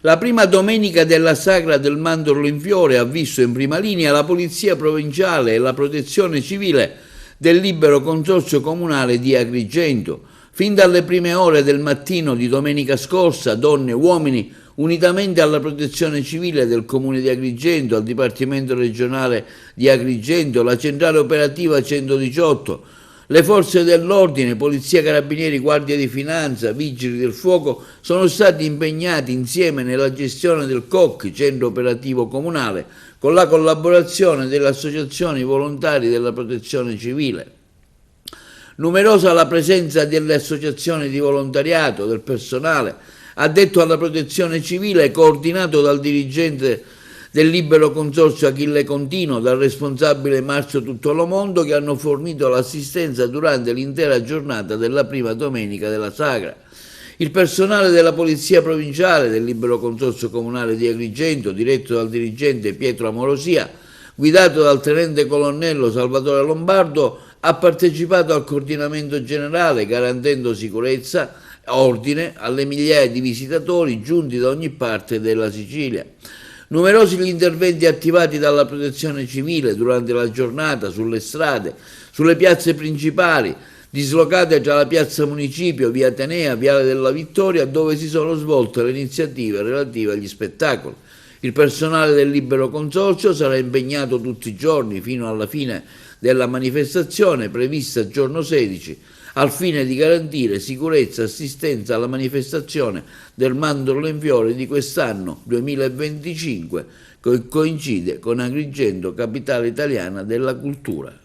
La prima domenica della Sagra del Mandorlo in Fiore ha visto in prima linea la Polizia Provinciale e la Protezione Civile del Libero Consorzio Comunale di Agrigento. Fin dalle prime ore del mattino di domenica scorsa, donne e uomini, unitamente alla Protezione Civile del Comune di Agrigento, al Dipartimento Regionale di Agrigento, la Centrale Operativa 118, le forze dell'ordine, Polizia, Carabinieri, Guardia di Finanza, Vigili del Fuoco sono stati impegnati insieme nella gestione del COC, Centro Operativo Comunale, con la collaborazione delle associazioni volontarie della Protezione Civile. Numerosa la presenza delle associazioni di volontariato, del personale addetto alla Protezione Civile, coordinato dal dirigente del Libero Consorzio Achille Contino, dal responsabile Marzio Tuttolomondo, che hanno fornito l'assistenza durante l'intera giornata della prima domenica della Sagra. Il personale della Polizia Provinciale del Libero Consorzio Comunale di Agrigento, diretto dal dirigente Pietro Amorosia, guidato dal tenente colonnello Salvatore Lombardo, ha partecipato al coordinamento generale, garantendo sicurezza e ordine alle migliaia di visitatori giunti da ogni parte della Sicilia. Numerosi gli interventi attivati dalla Protezione Civile durante la giornata sulle strade, sulle piazze principali, dislocate tra la piazza Municipio, via Atenea, viale della Vittoria, dove si sono svolte le iniziative relative agli spettacoli. Il personale del Libero Consorzio sarà impegnato tutti i giorni fino alla fine della manifestazione prevista giorno 16, al fine di garantire sicurezza e assistenza alla manifestazione del Mandorlo in Fiore di quest'anno 2025, che coincide con Agrigento, capitale italiana della cultura.